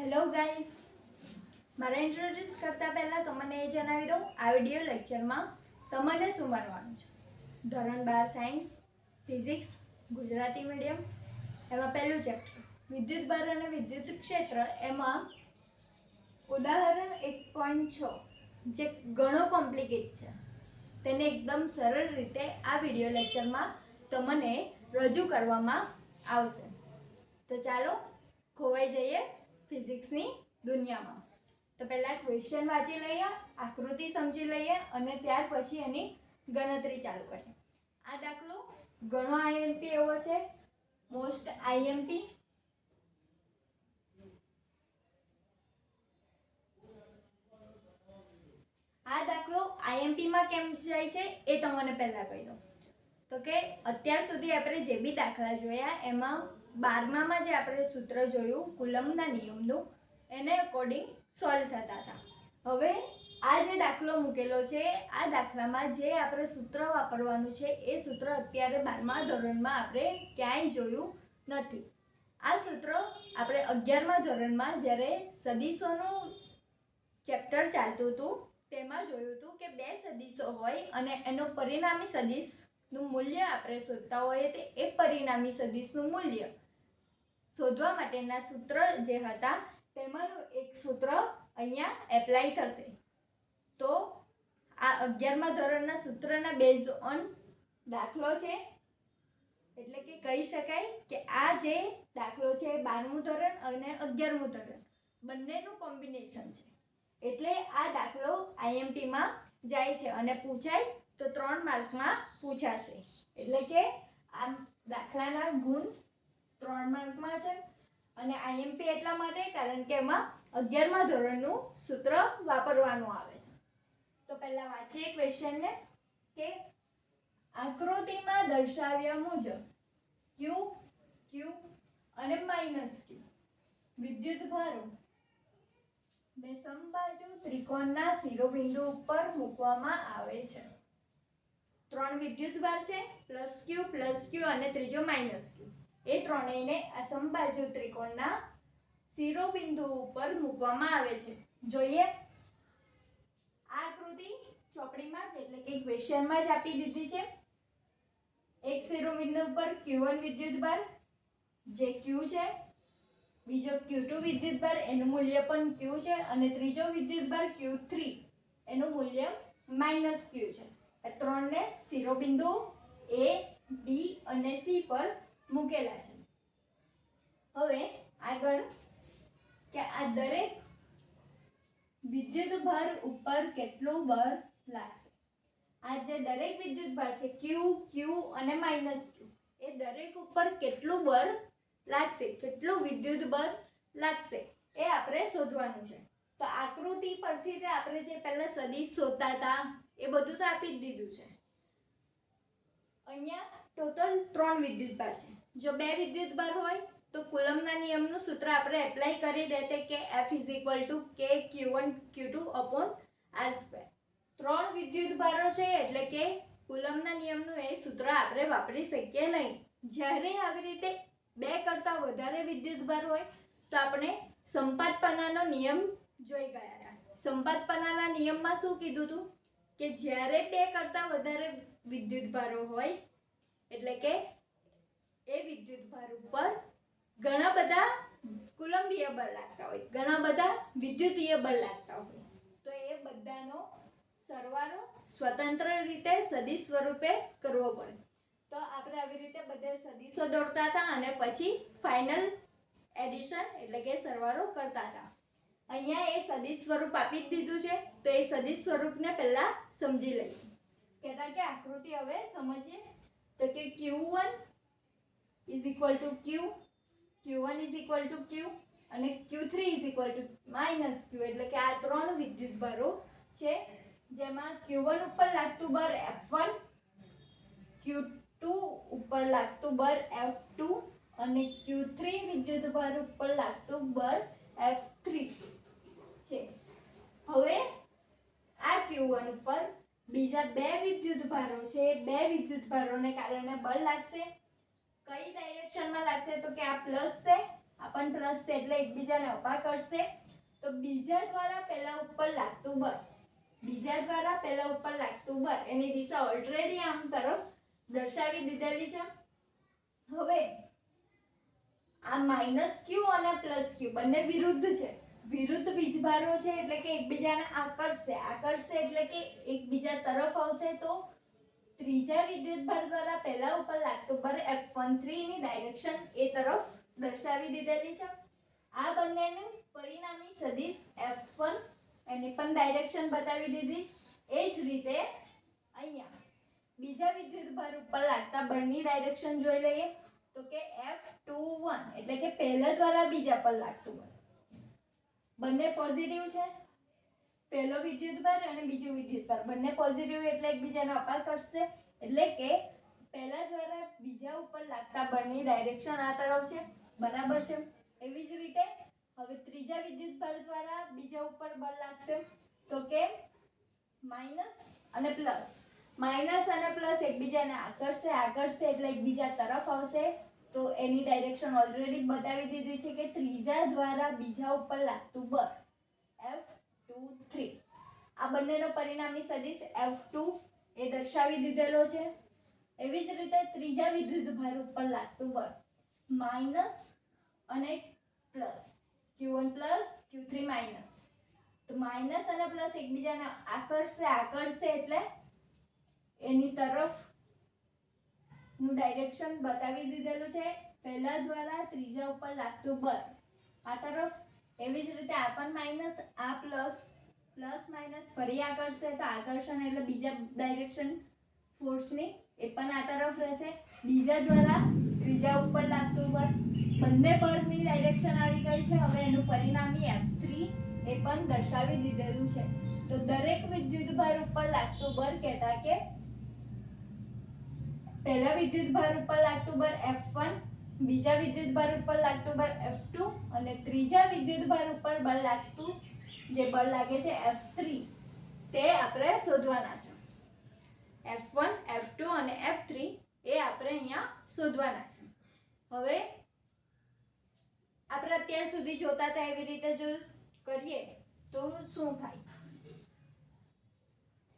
Hello guys, મારે introduce કરતા પહેલાં તમને એ જણાવી દઉં, આ વિડીયો લેક્ચરમાં તમને શું ભણવાનું છે. ધોરણ 12 સાયન્સ, ફિઝિક્સ, ગુજરાતી મીડિયમ. એમાં પહેલું ચેપ્ટર વિદ્યુત ભાર અને વિદ્યુત ક્ષેત્ર. એમાં ઉદાહરણ 1.6 જે ઘણો કોમ્પ્લિકેટ છે તેને એકદમ સરળ રીતે આ વિડીયો લેક્ચરમાં તમને રજૂ કરવામાં આવશે. તો ચાલો ખોવાઈ જઈએ ફિઝિક્સની દુનિયામાં. તો પહેલાં ક્વેશ્ચન વાંચી લઈએ, આકૃતિ સમજી લઈએ અને ત્યાર પછી એની ગણતરી ચાલુ કરીએ. આ દાખલો ઘણો આઈએમપી એવો છે, મોસ્ટ આઈએમપી. આ દાખલો આઈએમપીમાં કેમ જાય છે એ તમને પહેલાં કહી દઉં. તો કે અત્યાર સુધી આપણે જે બી દાખલા જોયા એમાં 12માં જે આપણે સૂત્ર જોયું કુલમ્બના નિયમનું, એને અકોર્ડિંગ સોલ્વ થતા હતા. હવે આ જે દાખલો મૂકેલો છે, આ દાખલામાં જે આપણે સૂત્ર વાપરવાનું છે એ સૂત્ર અત્યારે 12મા ધોરણમાં આપણે ક્યાંય જોયું નથી. આ સૂત્ર આપણે 11મા ધોરણમાં જ્યારે સદીશોનું ચેપ્ટર ચાલતું હતું તેમાં જોયું હતું કે બે સદીશો હોય અને એનો પરિણામી સદીશનું મૂલ્ય આપણે શોધતા હોઈએ તે એ પરિણામી સદીશનું મૂલ્ય શોધવા માટેના સૂત્ર જે હતા તેમાંનું એક સૂત્ર અહીંયા એપ્લાય થશે. તો આ 11મા ધોરણના સૂત્રના બેઝ ઓન દાખલો છે, એટલે કે કહી શકાય કે આ જે દાખલો છે 12મું ધોરણ અને 11મું ધોરણ બંનેનું કોમ્બિનેશન છે. એટલે આ દાખલો આઈએમપીમાં જાય છે અને પૂછાય તો 3 માર્કમાં પૂછાશે. એટલે કે આ દાખલાના ગુણ 3 માર્કમાં છે અને આઈએમપી એટલા માટે કારણ કે એમાં 11મા ધોરણનું સૂત્ર વાપરવાનું આવે છે. તો પહેલાં વાંચીએ ક્વેશ્ચનને કે આકૃતિમાં દર્શાવ્યા મુજબ ક્યુ, ક્યુ અને -Q વિદ્યુત ભારો ને સમબાજુ ત્રિકોણના શિરોબિંદુ ઉપર મૂકવામાં આવે છે. 3 વિદ્યુત ભાર છે, +Q અને ત્રીજો -Q. એ ત્રણેયને આ સમબાજુ ત્રિકોણના શિરોબિંદુ ઉપર મૂકવામાં આવે છે. જોઈએ આ આકૃતિ ચોપડીમાં જ એટલે કે ક્વેશ્ચનમાં જ આપી દીધી છે. એક શિરોબિંદુ ઉપર Q1 વિદ્યુત ભાર જે Q છે, બીજો Q2 વિદ્યુત ભાર એનું મૂલ્ય પણ Q છે અને ત્રીજો વિદ્યુત ભાર Q3 એનું મૂલ્ય -Q છે. આ ત્રણને શિરોબિંદુ A, B અને C પર મૂકેલા છે. હવે આગળ કે આ દરેક વિદ્યુત ભાર ઉપર કેટલું બળ લાગશે. આ જે દરેક વિદ્યુત ભાર છે Q, Q અને -Q એ દરેક ઉપર કેટલું બળ લાગશે, કેટલું વિદ્યુત બળ લાગશે એ આપણે શોધવાનું છે. તો આકૃતિ પરથી તે આપણે જે પહેલા સદિશ શોધતા હતા એ બધું તો આપી જ દીધું છે. અહીંયા ટોટલ 3 વિદ્યુત ભાર છે. જો 2 વિદ્યુત ભાર હોય તો કુલમ્બના નિયમનું સૂત્ર આપણે એપ્લાય કરી દેતે કે F = K Q1 Q2/r². 3 વિદ્યુત ભારો છે એટલે કે કુલમ્બના નિયમનું એ સૂત્ર આપણે વાપરી શકીએ નહીં. જ્યારે આવી રીતે 2 કરતાં વધારે વિદ્યુત ભાર હોય તો આપણે સંપાતપનાનો નિયમ જોઈ ગયા હતા. સંપાતપનાના નિયમમાં શું કીધું હતું કે જ્યારે 2 કરતાં વધારે વિદ્યુત ભારો હોય એટલે કે એ વિદ્યુત ભાર ઉપર ઘણા બધા કુલંબીય બળ લાગતા હોય, ઘણા બધા વિદ્યુતીય બળ લાગતા હોય, તો એ બધાનો સરવાળો સ્વતંત્ર રીતે સદિશ સ્વરૂપે કરવો પડે. તો આપણે આવી રીતે બધા સદિશો દોરતા હતા અને પછી ફાઇનલ એડિશન એટલે કે સરવાળો કરતા હતા. અહીંયા એ સદિશ સ્વરૂપ આપી જ દીધું છે તો એ સદિશ સ્વરૂપને પહેલા સમજી લઈએ. કહેતા કે આકૃતિ હવે સમજીએ. તો કે Q1 = Q, Q1 = Q અને Q3 = -Q. એટલે કે આ 3 વિદ્યુત ભારો છે જેમાં Q1 ઉપર લાગતું બળ F1, Q2 ઉપર લાગતું બળ F2 અને Q3 વિદ્યુત ભાર ઉપર લાગતું બળ F3 છે. હવે આ Q1 ઉપર બીજા 2 વિદ્યુત ભારો છે, એ 2 વિદ્યુત ભારોને કારણે બળ લાગશે. કઈ ડાયરેક્શનમાં લાગશે તો કે આ પ્લસ છે, આ પણ પ્લસ છે એટલે એકબીજાને અપા કરશે. તો બીજા દ્વારા પહેલા ઉપર લાગતું બળ, બીજા દ્વારા પહેલા ઉપર લાગતું બળ એની દિશા ઓલરેડી આમ તરફ દર્શાવી દીધેલી છે. હવે આ માઇનસ ક્યુ અને પ્લસ ક્યુ બંને વિરુદ્ધ છે, વિરુદ્ધ વીજભારો છે એટલે કે એકબીજાને આકર્ષશે, આકર્ષશે એટલે કે એકબીજા તરફ આવશે. તો ત્રીજા વિદ્યુતભાર દ્વારા પહેલા ઉપર લાગતું બળ F13 ની ડાયરેક્શન એ તરફ દર્શાવી દીધેલી છે. આ બંનેનું પરિણામી સદિશ F1 એની પણ ડાયરેક્શન બતાવી દીધી. એ જ રીતે અહીંયા બીજા વિદ્યુતભાર ઉપર લાગતા બળની ડાયરેક્શન જોઈ લઈએ. તો કે F21 એટલે કે પહેલા દ્વારા બીજા પર લાગતું બળ, બંને પોઝિટિવ છે. પહેલો વિદ્યુતભાર અને બીજો વિદ્યુતભાર બંને પોઝિટિવ એટલે એકબીજાને અપાર કરશે એટલે કે પહેલા દ્વારા બીજા ઉપર લાગતા બળની ડાયરેક્શન આ તરફ છે, બરાબર છે. એવી જ રીતે હવે ત્રીજા વિદ્યુતભાર દ્વારા બીજા ઉપર બળ લાગશે તો કે માઇનસ અને પ્લસ, માઇનસ અને પ્લસ એકબીજાને આકર્ષશે, આકર્ષશે એટલે એકબીજા તરફ આવશે. તો એની ડાયરેક્શન ઓલરેડી બતાવી દીધી છે કે ત્રીજા દ્વારા બીજા ઉપર લાગતું બળ F23. આ બંનેનો પરિણામી સદિશ F2 એ દર્શાવી દીધેલો છે. એવી જ રીતે ત્રીજા વિદ્યુતભાર ઉપર લાગતું બળ માઇનસ અને plus Q1 plus Q3 minus. તો માઇનસ અને પ્લસ એકબીજાને આકર્ષશે, આકર્ષશે એટલે એની તરફ નું ડાયરેક્શન બતાવી દીધેલું છે. પહેલા દ્વારા ત્રીજા ઉપર લાગતું બળ આ તરફ. એવી જ રીતે આ પણ માઇનસ, આ પ્લસ, પ્લસ માઇનસ ફરી આકર્ષશે તો આકર્ષણ એટલે બીજા ડાયરેક્શન ફોર્સની એ પણ આ તરફ રહેશે. બીજા દ્વારા ત્રીજા ઉપર લાગતું બળ, બંને બળની ડાયરેક્શન આવી ગઈ છે. હવે એનું પરિણામી F3 એ પણ દર્શાવી દીધેલું છે. તો દરેક વિદ્યુતભાર ઉપર લાગતું બળ કહેતા કે પહેલા વિદ્યુતભાર ઉપર લાગતું બળ F1, બીજા વિદ્યુતભાર ઉપર લાગતું બળ F2 અને ત્રીજા વિદ્યુતભાર ઉપર બળ લાગતું જે બળ લાગે છે F3 તે આપણે શોધવાના છે. F1, F2 અને F3 એ આપણે અહીંયા શોધવાના છે. હવે આપણે અત્યાર સુધી જોતા હતા એવી રીતે જો કરીએ તો શું થાય?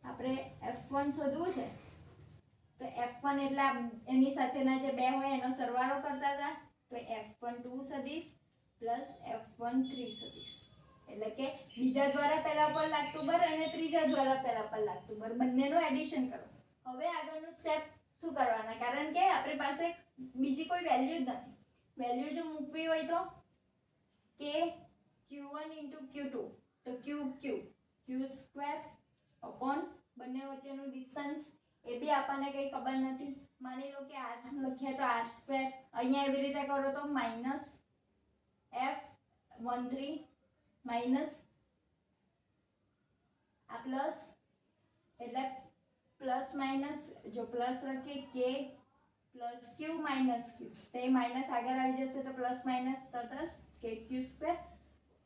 આપણે F1 શોધવું છે તો F1 એટલે એની સાથેના જે બે હોય એનો સરવાળો કરતા હતા. તો F12 સદિશ પ્લસ F13 સદિશ એટલે કે બીજા દ્વારા પહેલા પર લાગતું બળ અને ત્રીજા દ્વારા પહેલા પર લાગતું બળ બંનેનું એડિશન કરો. હવે આગળનું સ્ટેપ શું કરવાના? કારણ કે આપણી પાસે બીજી કોઈ વેલ્યુ જ નથી. વેલ્યુ જો મૂકવી હોય તો કે Q1 * Q2 તો Q2 અપોન બંને વચ્ચેનું ડિસ્ટન્સ એ બી આપણને કંઈ ખબર નથી. માની લો કે r લખીએ તો r2. અહીંયા એવી રીતે કરો તો માઇનસ F13 માઇનસ આ પ્લસ એટલે પ્લસ માઇનસ જો પ્લસ લખીએ કે પ્લસ Q માઇનસ Q તો એ માઇનસ આગળ આવી જશે તો પ્લસ માઇનસ તટસ્થ કે Q2.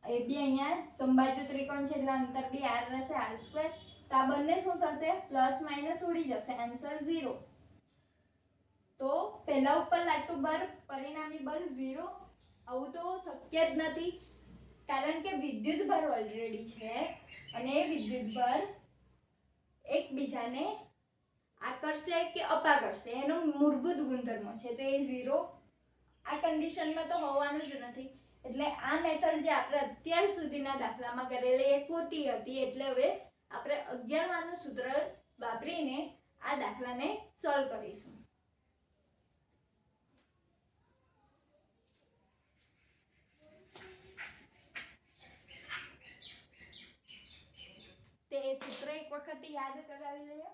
એ બી અહીંયા સમબાજુ ત્રિકોણ છે એટલે અંતર બી r રહેશે r2. તો આ બંને શું થશે? પ્લસ માઇનસ ઉડી જશે, આન્સર 0. તો પહેલા ઉપર લાગતું બળ પરિણામી બળ 0. આવું તો શક્ય જ નથી કારણ કે વિદ્યુતભાર ઓલરેડી છે અને એ વિદ્યુતભાર એકબીજાને આકર્ષે કે અપાકર્ષે એનો મૂળભૂત ગુણધર્મ છે. તો એ 0 આ કન્ડિશનમાં તો હોવાનું જ નથી. એટલે આ મેથડ જે આપણે અત્યાર સુધીના દાખલામાં કરેલી એ ખોટી હતી. એટલે હવે આપણે 11માનું સૂત્ર વાપરીને આ દાખલાને સોલ્વ કરીશું. તે સૂત્ર એક વખત યાદ કરાવી લઈએ.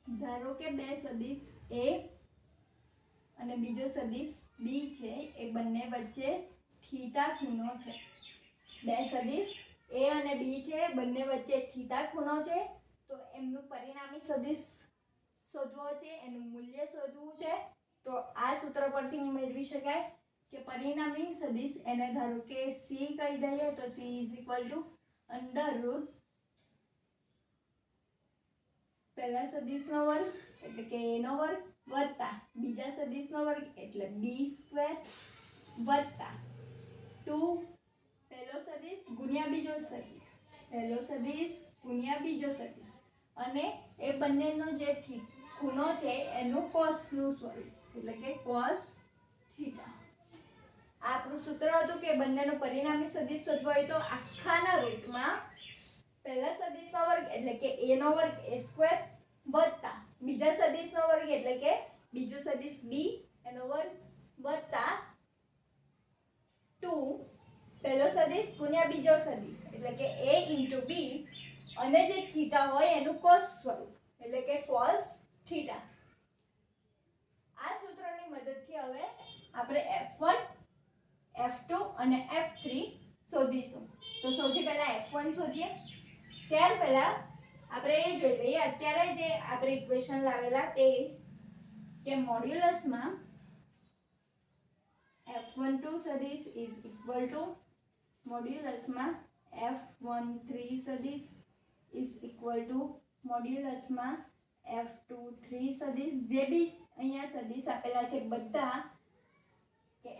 ધારો કે બે સદિશ A અને બીજો સદિશ B છે. એ બંને વચ્ચે થીટા ખૂણો છે. બે સદિશ A અને B છે, બંને વચ્ચે થીટા ખૂણો છે. તો એમનું પરિણામી સદિશ શોધવો છે, એનું મૂલ્ય શોધવું છે. તો આ સૂત્ર પરથી મેળવી શકાય કે પરિણામી સદિશ એને ધારો કે C કહી દઈએ તો C = અંડર રૂટ પહેલા સદિશનો વર્ગ એટલે કે a નો વર્ગ વત્તા બીજા સદિશનો વર્ગ એટલે b સ્ક્વેર વત્તા 2 પહેલો સદિશ ગુણ્યા બીજો સદિશ, પહેલો સદિશ ગુણ્યા બીજો સદિશ, અને એ બંનેનો જે ખૂણો છે એનું કોસનું સ્વરૂપ એટલે કે કોસ થીટા. આપણું સૂત્ર હતું કે બંનેનો પરિણામી સદિશ શોધવો હોય તો આખાના રૂટમાં પહેલા સદિશનો વર્ગ એટલે કે a નો વર્ગ a સ્ક્વેર વત્તા બીજા સદિશનો વર્ગ એટલે કે બીજો સદિશ b એનો વર્ગ વત્તા 2 પહેલો સદિશ ગુણ્યા બીજો સદિશ એટલે કે a * b અને જે થીટા હોય એનું કોસ સ્વરૂપ એટલે કે કોસ થીટા. આ સૂત્રની મદદથી હવે આપણે f1 f2 અને f3 શોધીશું. તો સૌથી પહેલા f1 શોધીએ. ત્યાર પહેલા આપણે એ જોઈ લઈએ અત્યારે જે આપણે ઇક્વેશન લાવેલા તે કે મોડ્યુલસમાં f12 સદિશ ઇઝ ઇક્વલ ટુ મોડ્યુલસમાં f13 સદિશ ઇઝ ઇક્વલ ટુ મોડ્યુલસમાં f23 સદિશ, જે બી અહીંયા સદિશ આપેલા છે બધા કે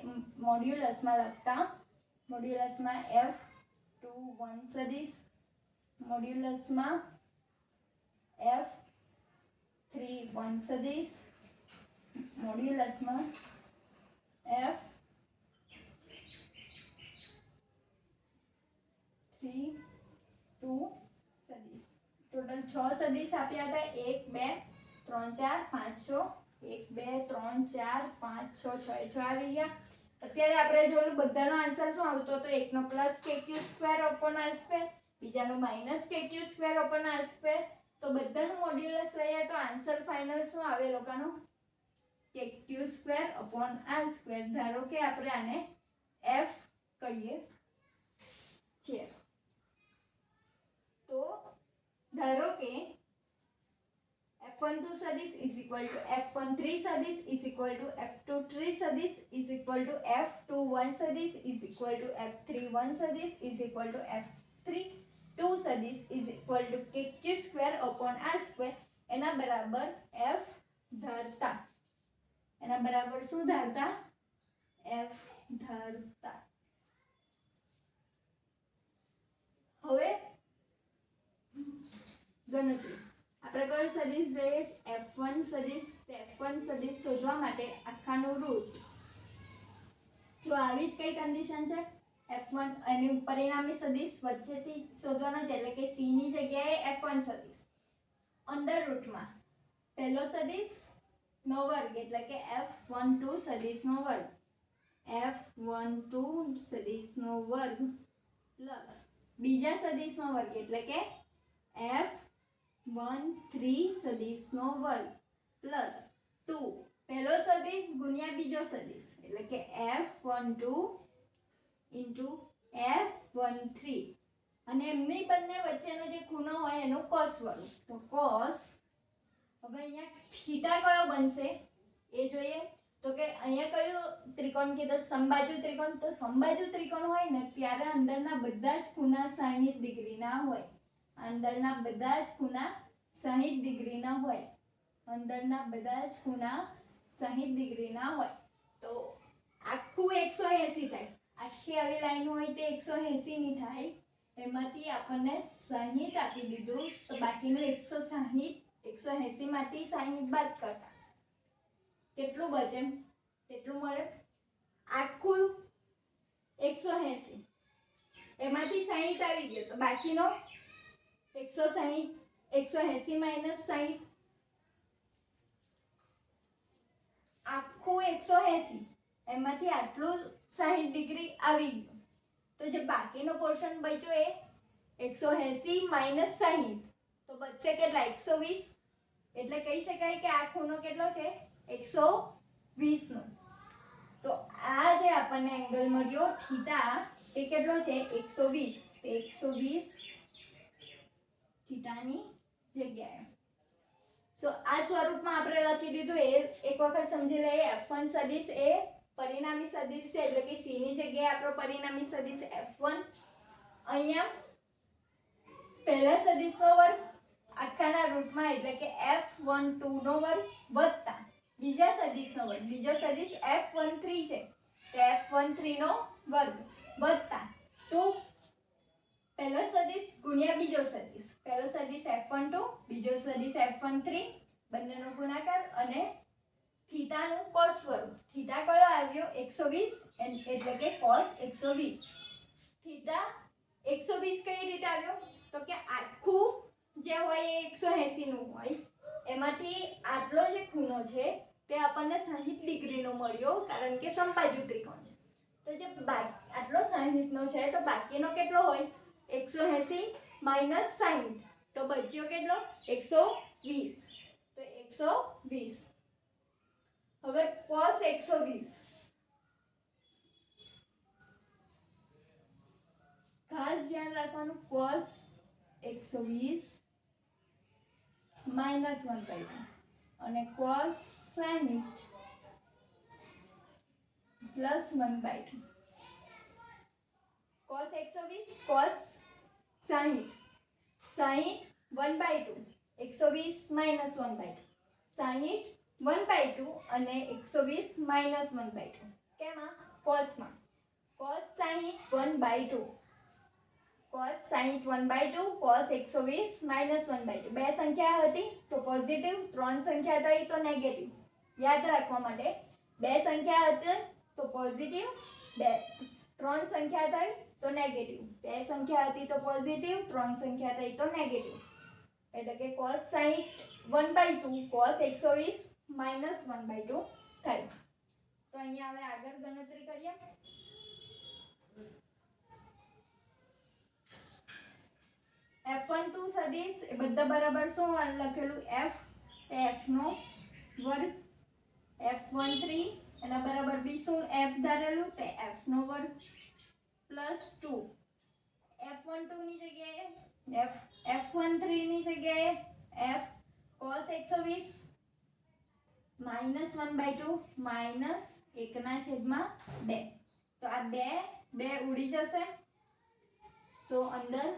મોડ્યુલસમાં લખતા મોડ્યુલસમાં f21 સદિશ, મોડ્યુલસમાં f31 સદિશ, મોડ્યુલસમાં f32 સદિશ. ટોટલ 6 સદિશ આપ્યા હતા 1 2 3 4 5 6 1 2 3 4 5 6 6 આવી ગયા. અત્યારે આપણે જોયું બધાનો આન્સર શું આવતો હતો, એકનો +kq²/r², બીજાનો -kq²/r². તો બધાનું મોડ્યુલસ લઈએ તો આન્સર ફાઇનલ શું આવે લોકોનો kq²/r². ધારો કે આપણે આને f કહીએ છીએ. તો ધારો કે f12 સદિશ ઇઝ ઇક્વલ ટુ f13 સદિશ ઇઝ ઇક્વલ ટુ f23 સદિશ ઇઝ ઇક્વલ ટુ f21 સદિશ ઇઝ ઇક્વલ ટુ f31 સદિશ ઇઝ ઇક્વલ ટુ f32 સદિશ ઇઝ ઇક્વલ ટુ kq²/r². એના બરાબર f ધારતા, એના બરાબર શું ધારતા f ધારતા. હવે ગણતરી આપણે કયો સદિશ જોઈએ f1 સદિશ. f1 સદિશ શોધવા માટે આખાનું રૂટ જો આવી જ કઈ કન્ડિશન છે f1 અને પરિણામી સદિશ વચ્ચેથી શોધવાનો છે એટલે કે c ની જગ્યાએ f1 સદિશ અંડર રૂટમાં પહેલો સદિશ નો વર્ગ એટલે કે f12 સદિશનો વર્ગ, f12 સદિશનો વર્ગ પ્લસ બીજા સદિશનો વર્ગ એટલે કે f13 સદિશનો વર્ગ પ્લસ 2 પહેલો સદિશ ગુણ્યા બીજો સદિશ એટલે કે f12 * f13 અને એમની બંને વચ્ચેનો જે ખૂણો હોય એનો કોસ સ્વરૂપ. તો કોસ, હવે અહીંયા થીટા કયો બનશે એ જોઈએ. તો કે અહીંયા કયો ત્રિકોણ કીધો સમબાજુ ત્રિકોણ. તો સમબાજુ ત્રિકોણ હોય ને ત્યારે અંદરના બધા જ ખૂણા 60 ડિગ્રીના હોય. અંદરના બધા જ ખૂણા 60 ડિગ્રીના હોય. અંદરના બધા જ ખૂણા 60 ડિગ્રીના હોય. તો આખું 180 થાય. આખી આવી લાઈન હોય તે 180 ની થાય. એમાંથી આપણને 60 આપી દીધું તો બાકીનું 180 માંથી 60 બાદ કરતા કેટલું બચે તેટલું મળે. આખું 180 એમાંથી 60 આવી ગયો તો બાકીનો 180 -60 આખું 180 એમાંથી આટલું 60 ડિગ્રી આવી ગયું. તો જે બાકીનો પોર્શન બચ્યો એ 180 - 60 તો બચશે કેટલા 120. એટલે કહી શકાય કે આ ખૂણો કેટલો છે 120 નો. તો આ જે આપણને એંગલ મળ્યો થીટા એ કેટલો છે 120. તે 120 થીટાની જગ્યાએ સો આ સ્વરૂપમાં આપણે લખી દીધું. એ એક વખત સમજી લઈએ. f1 સદિશ એ પરિણામી સદિશ છે એટલે કે c ની જગ્યાએ આપણો પરિણામી સદિશ f1. અહીંયા પહેલા સદિશનો વર્ગ આખાના રૂટમાં એટલે કે f12 નો વર્ગ વત્તા બીજા સદિશનો વર્ગ, બીજો સદિશ f13 છે તો f13 નો વર્ગ વત્તા 2 પહેલો સદિશ ગુણ્યા બીજો સદિશ, પહેલો સદિશ f12 બીજો સદિશ f13 બંનેનો ગુણાકાર અને થીટાનું cos સ્વરૂપ. થીટા કયો આવ્યો 120 એટલે કે cos 120. થીટા 120 કઈ રીતે આવ્યો તો કે આખું જે હોય એ 180 નું હોય, એમાંથી આટલો જે ખૂણો છે તે આપણને 60 ડિગ્રીનો મળ્યો કારણ કે સમબાજુ ત્રિકોણ છે. તો જે આટલો 60 નો છે તો બાકીનો કેટલો હોય 180 માઈનસ 60 તો બચ્યો કેટલો 120. તો 120. હવે cos 120 ખાસ ધ્યાન રાખવાનું, cos 120 માઈનસ 1/2 અને cos 60 plus 1/2. cos 120 cos 60 1/2 120 minus 1/2 60 1/2 અને 120 માઈનસ 1/2. કેમાં cosમાં cos 60 1/2 cos 60 1/2 cos 120 માઈનસ 1/2. બે સંખ્યા હતી તો પોઝિટિવ, ત્રણ સંખ્યા થઈ તો નેગેટિવ. યાદ રાખવા માટે બે સંખ્યા હતી તો પોઝિટિવ, ત્રણ સંખ્યા થઈ તો નેગેટિવ. બે સંખ્યા હતી તો પોઝિટિવ, ત્રણ સંખ્યા થઈ તો નેગેટિવ. એટલે કે cos 60 1/2 cos 120 માઈનસ 1/2 થાય. તો અહીંયા હવે આગળ ગણતરી કરીએ. f12 સદિશ એ બધા બરાબર શું લખેલું f, તો f નો વર્ગ, f13 એના બરાબર બી શું f ધારેલું તો f નો વર્ગ પ્લસ 2 f12 ની જગ્યાએ f13 ની જગ્યાએ f cos 120 માઈનસ 1/2 માઈનસ 1/2. તો આ બે ઉડી જશે. તો અંદર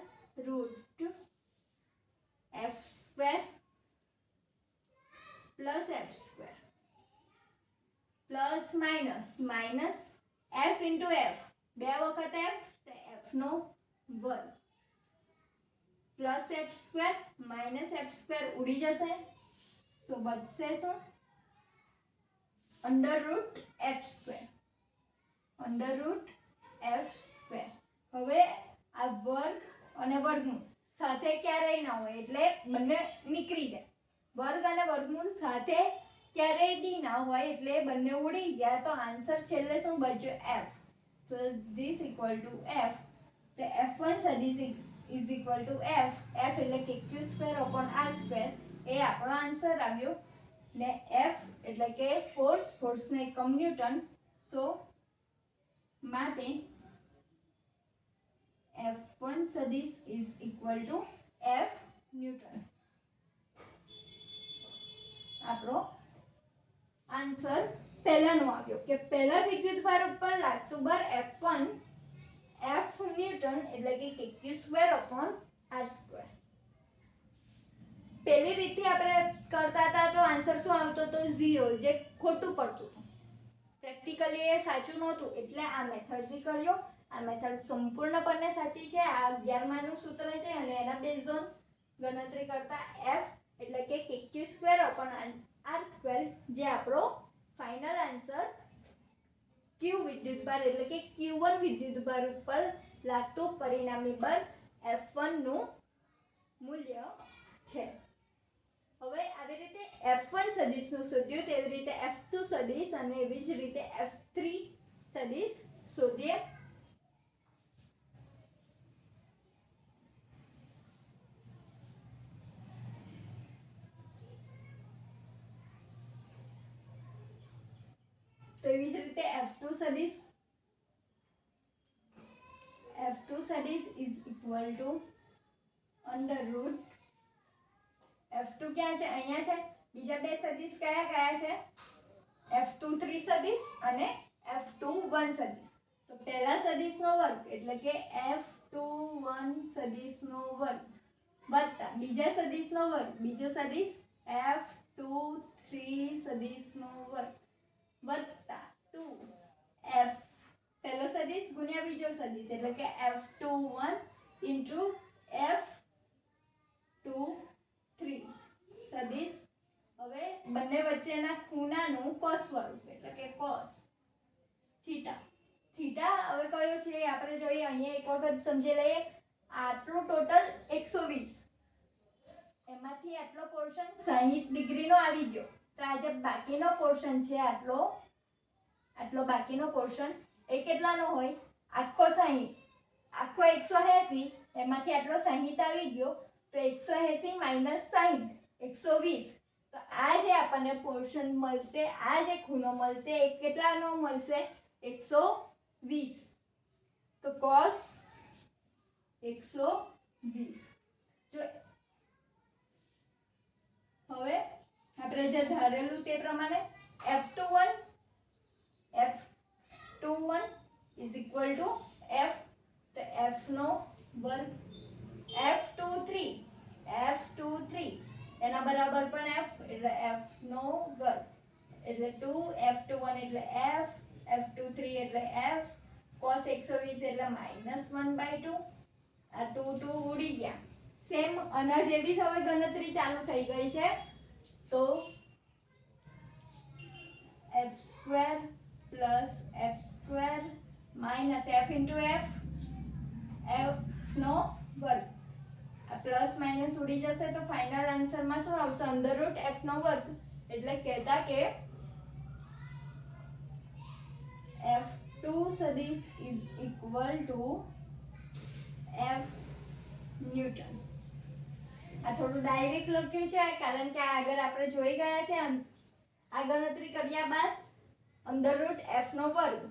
root f² plus f² plus minus f into f, બે વખત f તો f નો વર્ગ પ્લસ f² માઈનસ f² ઉડી જશે. તો બચશે શું √f². હવે આ વર્ગ અને વર્ગમૂળ સાથે ક્યારેય ના હોય એટલે બંને નીકળી જાય. વર્ગ અને વર્ગમૂળ સાથે ક્યારેય બી ના હોય એટલે બંને ઉડી ગયા તો આન્સર છેલ્લે શું બચ્યો f. તો ધીસ ઇક્વલ ટુ f. તો f1 સદિશ is equal to f. f એટલે કે q²/r². એ આપણો આન્સર આવ્યો. ને f એટલે કે ફોર્સનો એકમ ન્યૂટન. સો માટે f1 સદિશ is equal to f newton. આપણો આન્સર પહેલાનો આવ્યો કે પહેલા વિદ્યુતભાર ઉપર લાગતું બળ f1 f ન્યૂટન એટલે કે q²/r². પહેલી રીતથી આપણે કરતા હતા તો આન્સર શું આવતો તો 0, જે ખોટું પડતું હતું. પ્રેક્ટિકલી એ સાચું નહોતું એટલે આ મેથડથી કર્યો. આ મેથડ સંપૂર્ણપણે સાચી છે. આ 11માનું સૂત્ર છે અને એના બેઝ ઓન ગણતરી કરતા f એટલે કે q²/r², જે આપણો ફાઇનલ આન્સર q વિદ્યુતભાર એટલે કે q1 વિદ્યુતભાર ઉપર લાગતું પરિણામી બળ f1 નું મૂલ્ય છે. હવે આવી રીતે f1 સદિશનું શોધ્યું તેવી રીતે f2 સદિશ અને એવી જ રીતે f3 સદિશ શોધીએ. તો એવી જ રીતે f2 સદિશ ઇઝ ઇક્વલ ટુ √ f2 ક્યાં છે અહીંયા છે. બીજા બે સદિશ કયા છે f23 સદિશ અને f21 સદિશ. તો પહેલા સદિશનો વર્ગ એટલે કે f21 સદિશનો વર્ગ વત્તા બીજા સદિશનો વર્ગ, બીજો સદિશ f23 સદિશનો વર્ગ વત્તા 2f પહેલો સદિશ ગુણ્યા બીજો સદિશ એટલે કે f21 ઇન્ટુ f23 સદિશ. હવે બંને વચ્ચેના ખૂણાનું cos સ્વરૂપ એટલે કે cos થીટા. થીટા હવે કયો છે આપણે જોઈએ. અહીંયા એક વખત સમજી લઈએ. આટલું ટોટલ 120, એમાંથી આટલો પોર્શન 60 ડિગ્રીનો આવી ગયો. તો આ જે બાકીનો પોર્શન છે આટલો બાકીનો પોર્શન એ કેટલાનો હોય? આખો 60, આખો 180, એમાંથી આટલો 60 આવી ગયો તો 180 માઇનસ 60 120. તો આ જે આપણને પોર્શન મળશે, આ જે ખૂણો મળશે એ કેટલાનો મળશે? 120. તો cos 120. જો હવે આપણે જે ધારેલું તે પ્રમાણે f21 is equal to f, તો f નો વર્ગ, f23 એના બરાબર પણ f એટલે f નો વર્ગ એટલે 2, f21 એટલે f, f23 એટલે f, cos 120 એટલે -1/2. આ 2 ઉડી ગયા. સેમ આના જેવી જ હવે ગણતરી ચાલુ થઈ ગઈ છે. તો f² plus f² minus f into f નો વર્ગ. આ પ્લસ માઇનસ ઉડી જશે તો ફાઇનલ આન્સરમાં શું આવશે? અંડરરૂટ f નો વર્ગ. એટલે કહેતા કે f2 સદિશ is equal to f newton. આ થોડું ડાયરેક્ટ લખ્યું છે કારણ કે આગળ આપણે જોઈ ગયા છે. આ ગણતરી કર્યા બાદ અંડરરૂટ f નો વર્ગ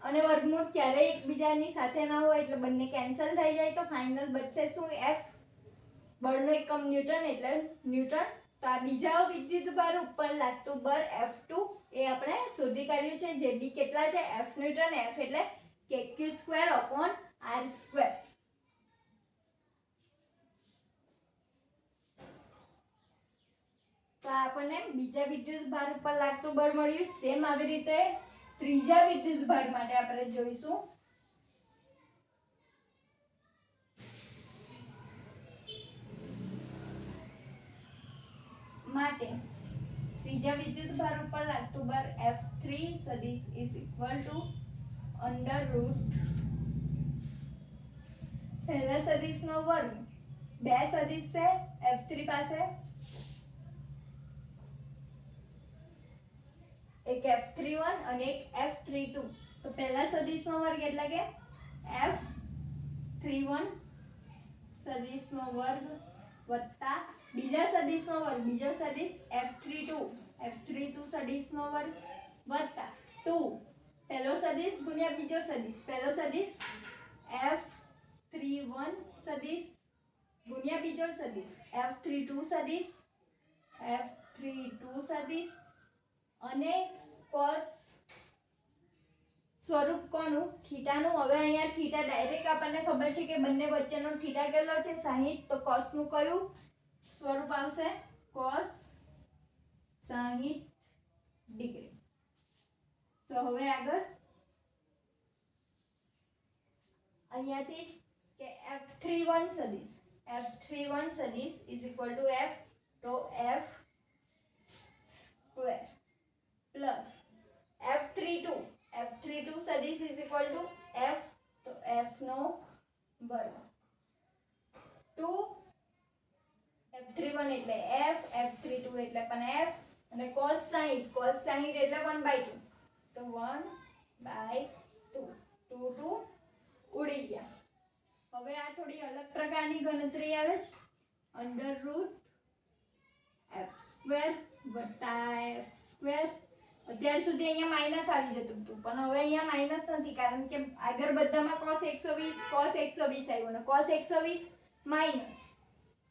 અને વર્ગમૂળ ક્યારેય એકબીજાની સાથે ના હોય એટલે બંને કેન્સલ થઈ જાય. તો ફાઇનલ બચશે શું? f. બળનો એકમ ન્યૂટન એટલે ન્યૂટન. તો આ બીજા વિદ્યુતભાર ઉપર લાગતું બળ f2 એ આપણે શોધી કાઢ્યું છે. જે બી કેટલા છે? f newton. f એટલે kq²/r². તો આપણને બીજા વિદ્યુતભાર ઉપર લાગતું બળ મળ્યું. સેમ આવી રીતે ત્રીજા વિદ્યુતભાર માટે આપણે જોઈશું. માટે ત્રીજા વિદ્યુતભાર ઉપર લાગતું બળ f3 સદિશ ઇઝ ઇક્વલ ટુ અંડરરૂટ પહેલા સદિશનો વર્ગ. બે સદિશ છે f3 પાસે, એક f31 અને એક f32. તો પહેલા સદિશનો વર્ગ એટલે કે f31 સદિશનો વર્ગ વત્તા બીજા સદિશનો વર્ગ, બીજો સદિશ f32 સદિશનો વર્ગ વત્તા 2 પહેલો સદિશ ગુણ્યા બીજો સદિશ. પહેલો સદિશ f31 સદિશ ગુણ્યા બીજો સદિશ f32 સદિશ અને cos સ્વરૂપ કોનું? થીટાનું. હવે અહીંયા થીટા ડાયરેક્ટ આપણને ખબર છે કે બંને વચ્ચેનો થીટા કેટલો છે? 60. તો cos નું કયું સ્વરૂપ આવશે? cos 60 degree. તો હવે આગળ અહીંયાથી જ કે f31 સદિશ ઇઝ ઇક્વલ ટુ f. તો f² પ્લસ f32 સદિશ ઇઝ ઇક્વલ ટુ f. તો f નો વર્ગ 2 f31 એટલે f, f32 એટલે પણ f અને cos 60 એટલે 1/2. તો 1/2 2 ઉડી ગયા. હવે આ થોડી અલગ પ્રકારની ગણતરી આવે છે. અંડરરૂટ f² વત્તા f². અત્યાર સુધી અહીંયા માઇનસ આવી જતું હતું પણ હવે અહીંયા માઇનસ નથી કારણ કે આગળ બધામાં cos 120 આવ્યો અને cos 120 માઇનસ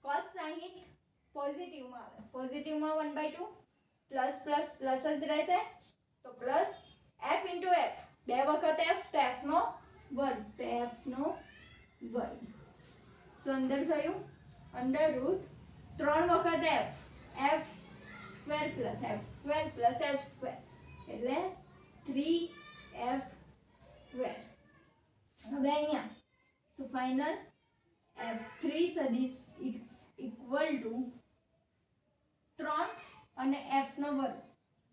cos 60 પોઝિટિવમાં આવે. પોઝિટિવમાં 1/2 પ્લસ પ્લસ જ રહેશે. તો પ્લસ f ઇન્ટુ f, બે વખત f તો f નો વર્ગ. તો f નો વર્ગ. સો અંદર થયું √ 3 વખત f square plus f square plus f square એટલે 3f સ્ક્વેર. હવે અહીંયા તો ફાઇનલ f3 સદિશ ઇક્વલ ટુ 3 અને f નો વર્ગ.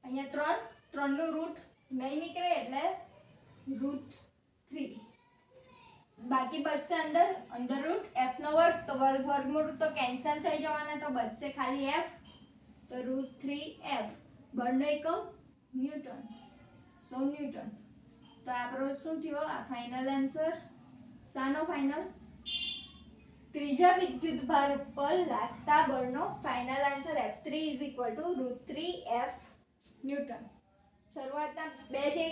અહીંયા 3 નું રૂટ નહીં નીકળે એટલે √3. બાકી બચશે અંદર રૂટ f નો વર્ગ, તો વર્ગમૂળ તો કેન્સલ થઈ જવાના, તો બચશે ખાલી f, તો √3f. બળનો એકમ ન્યૂટન, સો ન્યૂટન. તો આપણો શું થયો આ ફાઇનલ આન્સર? શાનો ફાઇનલ? ત્રીજા વિદ્યુત ભાર ઉપર લાગતા બળનો final answer F3 √3f newton. શરૂઆતના બે જે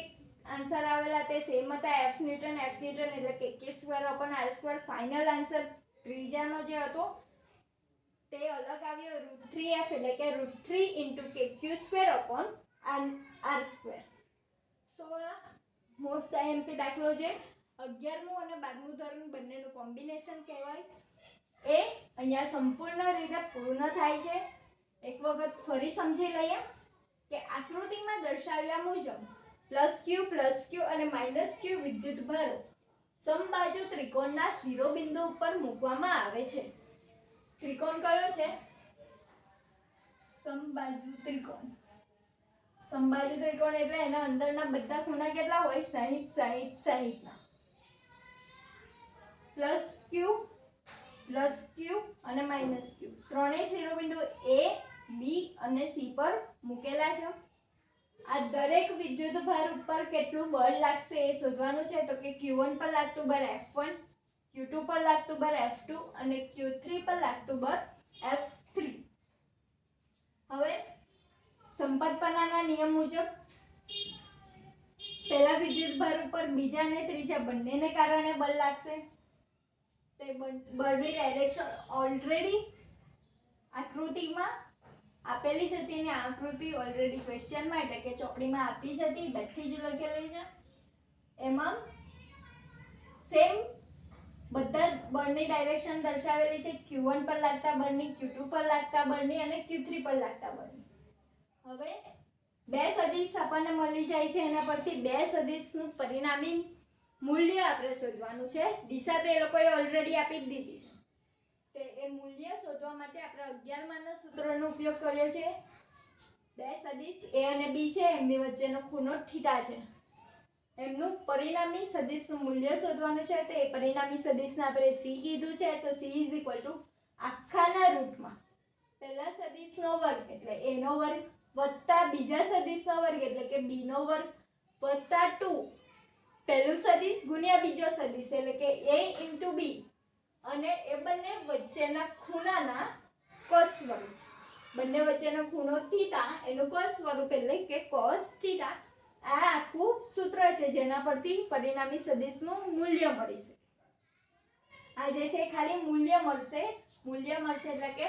આન્સર આવેલા તે સેમ હતા, f ન્યૂટન એટલે કે k²/r². ફાઇનલ આન્સર ત્રીજાનો જે હતો તે અલગ આવ્યો √3f એટલે કે √3 × kq²/r². તો મોસ્ટ IMP દાખલો છે 11મું અને 12મું ધોરણ બંનેનું કોમ્બિનેશન કહેવાય. એ અહીંયા સંપૂર્ણ રીતે પૂર્ણ થાય છે. એક વખત ફરી સમજી લઈએ કે આકૃતિમાં દર્શાવ્યા મુજબ +q અને -q વિદ્યુત ભારો સમબાજુ ત્રિકોણના શિરોબિંદુ ઉપર મૂકવામાં આવે છે. ત્રિકોણ કયો છે? સમબાજુ ત્રિકોણ. સમબાજુ ત્રિકોણ એટલે એના અંદરના બધા ખૂણા કેટલા હોય? 60 ના. +q અને -q ત્રણેય શિરોબિંદુ A, B અને C પર મૂકેલા છે. આ દરેક વિદ્યુત ભાર ઉપર કેટલું બળ લાગશે એ શોધવાનું છે. તો કે q1 પર લાગતું બળ F1, q2 પર લાગતું બળ F2 અને q3 પર લાગતું બળ F3. હવે સંપર્કના નિયમ મુજબ પહેલા વિદ્યુત ભાર ઉપર બીજા અને ત્રીજા બંનેને કારણે બળ લાગશે. તે બળની ડાયરેક્શન ઓલરેડી આકૃતિમાં આપેલી જ હતી, અને આકૃતિ ઓલરેડી ક્વેશ્ચનમાં એટલે કે ચોપડીમાં આપી જ હતી, બધી જ લખેલી છે. એમાં સેમ બધા બળની ડાયરેક્શન દર્શાવેલી છે, q1 પર લાગતા બળની, q2 પર લાગતા બળની અને q3 પર લાગતા બળની. હવે બે સદિશ આપણને મળી જાય છે, એના પરથી બે સદિશનું પરિણામી મૂલ્ય આપણે શોધવાનું છે. દિશા તો એ લોકોએ ઓલરેડી આપી જ દીધી છે. તો એ મૂલ્ય શોધવા માટે આપણે 11માના સૂત્રનો ઉપયોગ કર્યો છે. બે સદિશ A અને B છે, એમની વચ્ચેનો ખૂણો થીટા છે. એમનું પરિણામી સદિશનું મૂલ્ય શોધવાનું છે. તો એ પરિણામી સદિશને આપણે C કીધું છે. તો C આખાના રૂટમાં પહેલા સદિશનો વર્ગ એટલે A નો વર્ગ વત્તા બીજા સદિશનો વર્ગ એટલે કે B નો વર્ગ વત્તા 2 પહેલું સદિશ ગુણ્યા બીજો સદિશ એટલે કે A × B અને એ બંને વચ્ચેના ખૂણાના cos સ્વરૂપ. બંને વચ્ચેનો ખૂણો થીટા એનું cos સ્વરૂપ એટલે કે cos થીટા. આ આખું સૂત્ર છે જેના પરથી પરિણામી સદિશનું મૂલ્ય મળશે. આ જે છે ખાલી મૂલ્ય મળશે એટલે કે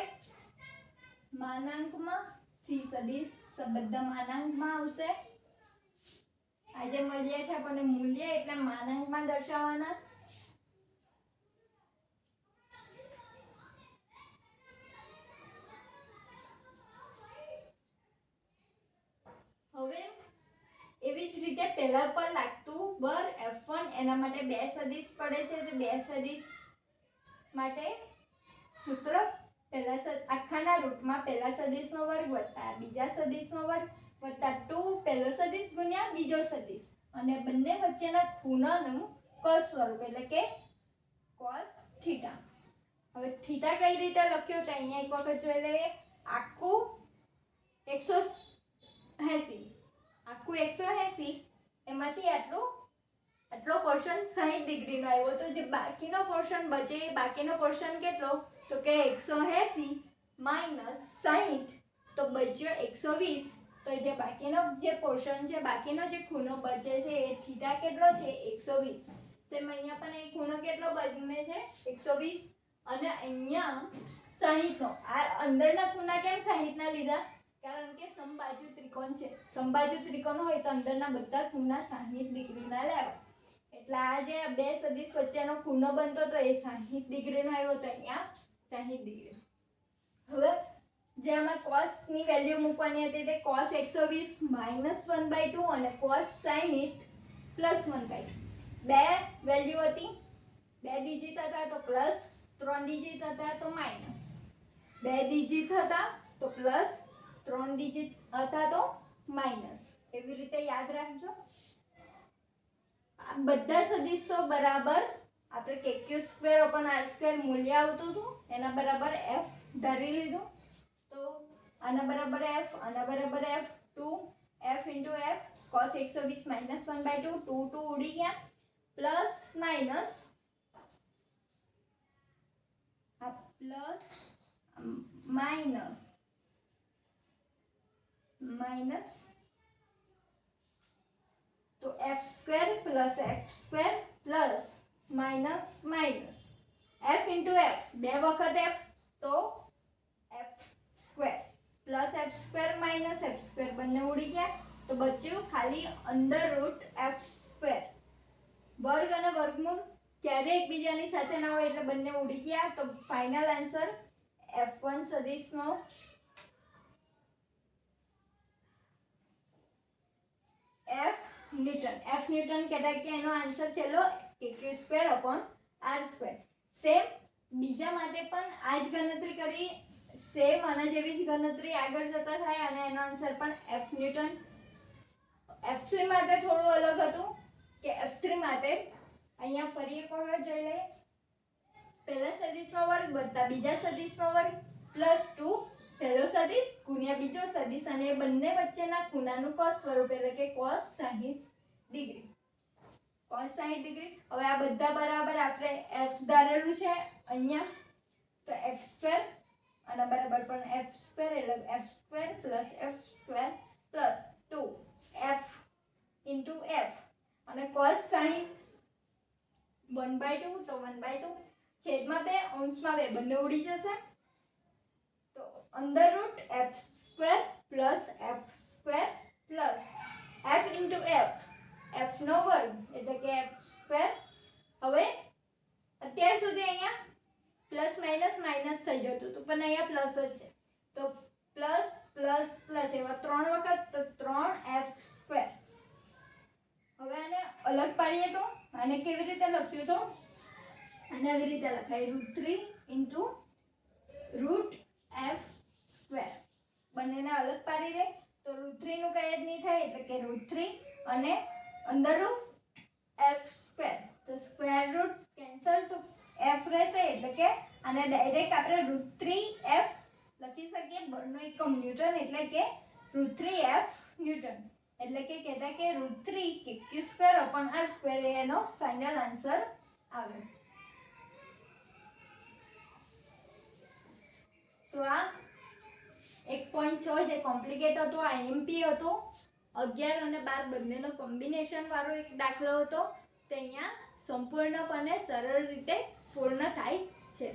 માનાંકમાં C સદિશ બધા માનાંકમાં આવશે. આ જે મળ્યા છે આપણને મૂલ્ય એટલે માનાંકમાં દર્શાવવાના. હવે એવી જ રીતે પહેલા પર લાગતું બળ F1 એના માટે બે સદિશ પડે છે. તો બે સદિશ માટે સૂત્ર પહેલા આખાના રૂટમાં પહેલા સદિશનો વર્ગ વત્તા બીજા સદિશનો વર્ગ વત્તા 2 પહેલો સદિશ ગુણ્યા બીજો સદિશ અને બંને વચ્ચેના ખૂણાનું cos સ્વરૂપ એટલે કે cos થીટા. હવે થીટા કઈ રીતે લખ્યો તો અહીંયા એક વખત જોઈ લઈએ. આખું 180 એમાંથી આટલો પોર્શન 60 ડિગ્રીનો આવ્યો. તો જે બાકીનો પોર્શન બચે એ બાકીનો પોર્શન કેટલો? તો કે 180 - 60 તો બચ્યો 120. તો જે બાકીનો જે પોર્શન છે, બાકીનો જે ખૂણો બચે છે એ થીટા કેટલો છે? 120. સેમ અહીંયા પણ એ ખૂણો કેટલો બને છે? 120 અને અહીંયા 60નો. આ અંદરના ખૂણા કેમ 60ના લીધા? કારણ કે સમબાજુ ત્રિકોણ છે. સમબાજુ ત્રિકોણ હોય તો અંદરના બધા ખૂણા 60 ડિગ્રીના લેવાય. એટલે આ જે બે સદિશ વચ્ચેનો ખૂણો બનતો હતો એ 60 ડિગ્રીનો આવ્યો તો અહીંયા 60 ડિગ્રી. હવે જે આમાં cos ની વેલ્યુ મૂકવાની હતી તે cos 120 -1/2 અને cos 60 +1/2. બે વેલ્યુ હતી, બે ડિજિટ હતા તો પ્લસ, ત્રણ ડિજિટ હતા તો માઇનસ. બે ડિજિટ હતા તો પ્લસ, ત્રણ ડિજિટ હતા તો માઇનસ. એવી રીતે યાદ રાખજો. આ બધા સદિશો બરાબર આપણે kq² r² મૂલ્ય આવતું હતું એના બરાબર f ધારી લીધું. તો આના બરાબર f, આના બરાબર f, 2f * f cos 120 -1/2, 2 ઉડી ગયા, પ્લસ માઇનસ આ પ્લસ માઇનસ માઇનસ તો f² + f² plus minus minus f * f, બે વખત f તો f² પ્લસ f² f² બંને ઉડી ગયા તો બચ્યું ખાલી √f². વર્ગ અને વર્ગમૂળ ક્યારે એકબીજાની સાથે ના હોય એટલે બંને ઉડી ગયા. તો final answer f1 સદિશનો f newton કહેતા કે એનો આન્સર છેલ્લો kq²/r². સેમ બીજા માટે પણ આ જ ગણતરી કરી, સેમ આના જેવી જ ગણતરી આગળ જતા થાય અને એનો આન્સર પણ f ન્યૂટન. f3 માટે થોડું અલગ હતું કે f3 માટે અહીંયા ફરી એક વખત જોઈ લઈએ. પહેલા સદિશનો વર્ગ વત્તા બીજા સદિશનો વર્ગ +2 પહેલો સદિશ ગુણ્યા બીજો સદિશ અને એ બંને વચ્ચેના ખૂણાનું cos સ્વરૂપ એટલે કે cos 60 ડિગ્રી. cos 60 degree. હવે આ બધા બરાબર આપણે f ધારેલું છે અહીંયા તો f² આના બરાબર પણ f² એટલે f² + f² + 2f * f અને cos 60 1/2 તો 1/2 છેદમાં 2 અંશમાં 2 બંને ઉડી જશે તો √f² + f² + f * f f નો વર્ગ એટલે કે f². હવે અત્યાર સુધી અહીંયા પ્લસ માઇનસ થઈ જતું હતું પણ અહીંયા પ્લસ જ છે તો પ્લસ પ્લસ પ્લસ એવા 3 વખત તો 3f². હવે આને અલગ પાડીએ તો આને કેવી રીતે લખ્યું તો આને આવી રીતે લખાય √3 * √f². બંનેને અલગ પાડી દે તો √3 નું કંઈ જ નહીં થાય એટલે કે √3 અને √f². તો સ્ક્વેર રૂટ કેન્સલ તો f રહેશે એટલે કે આને ડાયરેક્ટ આપણે √3f લખી શકીએ. બળનો એકમ ન્યૂટન એટલે કે √3f ન્યૂટન. એટલે કે કહેતા કે √3 kq²/r² એનો ફાઇનલ આન્સર આવે. તો આ 1.6 જે કોમ્પ્લિકેટ હતો IMP હતો. 11 અને 12 બંનેનો કોમ્બિનેશન વાળો એક દાખલો હતો તે અહીંયા સંપૂર્ણપણે સરળ રીતે પૂર્ણ થાય છે.